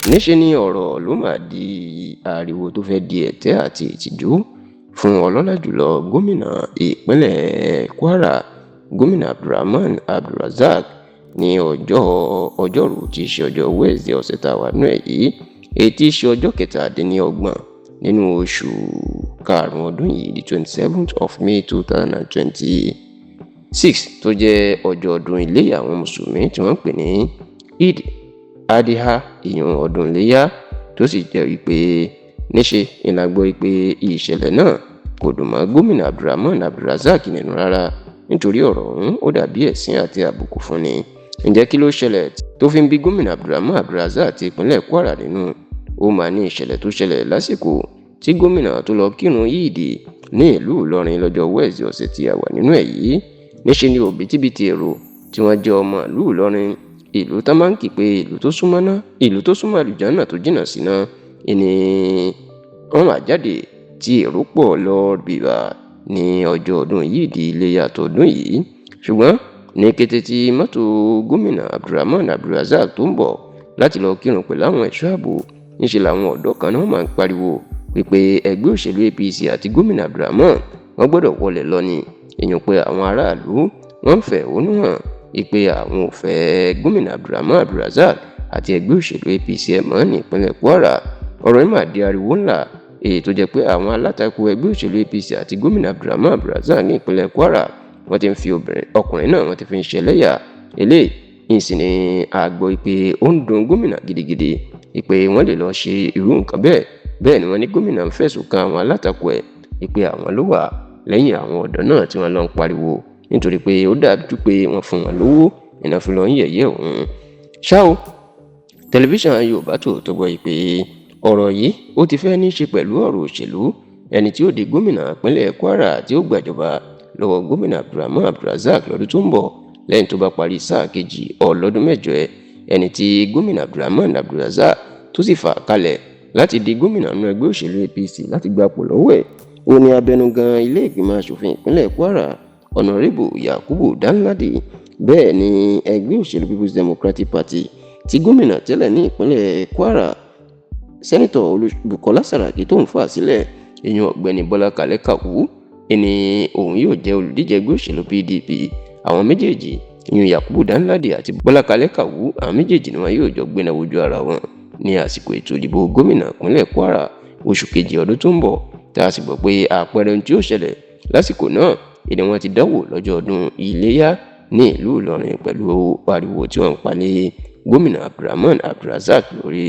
níṣe ni ọ̀rọ̀ ló máa di ariwo tó fẹ́ di ẹ̀tẹ́ àti ìtìjú fún ọlọ́lá jùlọ gómìnà ìpínlẹ̀ Kwara, gómìnà Abdulrahman Abdulrazak ní ọjọ́rú tí í ṣe ọjọ́ Wednesday ọ̀sẹ̀ tá a wà nínú ẹ̀ yìí, èyí tí í ṣe ọjọ́ 27 nínú oṣù karùn-ún ọdún yìí, the 27th of May 2026, tó jẹ́ ọjọ́ ọdún iléyá àwọn mùsùlùmí tí wọ́n ń pè ní Eid Adha, ìyẹn ọdún iléyá, tó sì jẹ́ wípé níṣe ìlà gbọ́ wípé ìṣẹ̀lẹ̀ náà kò dùn mọ́ gómìnà Abdulrahman Abdulrazak nínú rárá, nítorí ọ̀rọ̀ ọ̀hún ó dàbí ẹ̀sín àti àbùkù fún ni. Ǹjẹ́ kí ló ṣẹlẹ̀ tó fi ń bí gómìnà Abdulrahman Abdulrazak ti ìpínlẹ̀ Kwara nínú? Ó máa ní ìṣẹ̀lẹ̀ tó ṣẹlẹ̀ lásìkò tí gómìnà tó lọ kírun yídì ní ìlú Ìlọrin lọ́jọ́ Wednesday ọ̀sẹ̀ tí a wà nínú ẹ̀ yìí. Níṣe ni òbítíbitì èrò tí wọ́n jẹ́ ọmọ ìlú Ìlọrin, ìlú tá máa ń kì pé ìlú tó súnmọ́ àlùjánnà tó jìnnà síná, ìní wọ́n máa jáde tí èrò pọ̀ lọ bìbà ní ọjọ́ ọdún yídì iléyá tọdún yìí. Ṣùgbọ́n ní kété tí mọ́tò gómìnà Abdulrahman Abdulrazak tó ń bọ̀ láti lọ kírun pẹ̀lú àwọn ẹ̀ṣọ́ ààbò, níṣe làwọn ọ̀dọ́ kan náà máa ń pariwo wípé ẹgbẹ́ òṣèlú APC àti gómìnà Abdulrahman wọ́n gbọ́dọ̀ wọlé lọ ni. èèyàn pé àwọn aráàlú wọ́n ń fẹ̀hónú hàn wípé àwọn ò fẹ́ gómìnà Abdulrahman Abdulrazak àti ẹgbẹ́ òṣèlú APC mọ́ ní ìpínlẹ̀ Kwara. ọ̀rọ̀ yìí máa di ariwo ńlá, èyí tó jẹ́ pé àwọn alátakò ẹgbẹ́ òṣèlú APC àti gómìnà Abdulrahman Abdulrazak ní ìpínlẹ̀ Kwara wọ́n ti ń fi ọkùnrin náà wọ́n ti fi ń ṣẹlẹ́yà. eléyìí ìsìn ni a gbọ́ pé ó ń dùn gómìnà gidigidi pé wọ́n lè lọ ṣe irú nǹkan bẹ́ẹ̀ ni wọ́n ní gómìnà ń fẹ̀sùn kan àwọn alátakò ẹ̀ pé àwọn ló wà lẹ́yìn àwọn ọ̀dọ́ náà tí wọ́n lọ ń pariwo nítorí pé ó dájú pé wọ́n fún wọn lówó ìnáfi lọ ń yẹ̀yẹ́ òun. ṣá o, tẹlifíṣàn Yorùbá Tòótọ́ gbọ́ pé ọ̀rọ̀ yìí ó ti fẹ́ ní í ṣe pẹ̀lú ọ̀rọ̀ òṣèlú. ẹni tí ó di gómìnà ìpínlẹ̀ Kwara tí ó gbàjọba lọ́wọ́ gómìnà Abdulrahman Abdulrazak lọ́dún tó ń bọ̀ lẹ́yìn tó bá parí sáà kejì ọlọ́dún mẹ́jọ ẹni tí gómìnà Abdulrahman Abdulrazak tó sì fà kalẹ̀ láti di gómìnà nínú ẹgbẹ́ òṣèlú APC láti gbapò lọ́wọ́ ẹ̀ ó ní abẹnugan ilé ìgbìmọ̀ asòfin ìpínlẹ̀ Kwara ọ̀nàrẹ́bù Yakubu Danladi. bẹ́ẹ̀ ni ẹgbẹ́ òṣèlú People's Democratic Party tí gómìnà tẹ́lẹ̀ ní ìpínlẹ̀ Kwara sẹ́nitọ̀ Bukola Saraki tó ń fà sílẹ̀, èèyàn ọ̀gbẹ́ni Bọ́lá Kalẹ̀ Kàwú, ẹni òun yóò jẹ́ olùdíje ẹgbẹ́ òṣèlú PDP. àwọn méjèèjì ìyẹn Yakubu Danladi àti Bọ́lá Kalẹ̀ Kàwú, àwọn méjèèjì ni wọn yóò jọ gbéná wojú ara wọn ní àsìkò ètò ìdìbò gómìnà ìpínlẹ̀ Kwara oṣù kejì ọdún tó ń bọ̀. tá a sì gbọ́ pé àpẹẹrẹ ohun tí ó ṣẹlẹ̀ lásìkò náà ni wọ́n ti dáwò lọ́jọ́ ọdún iléyá ní ìlú Ìlọrin pẹ̀lú ariwo tí wọ́n ń pa lé gómìnà Abdulrahman Abdulrazak lórí.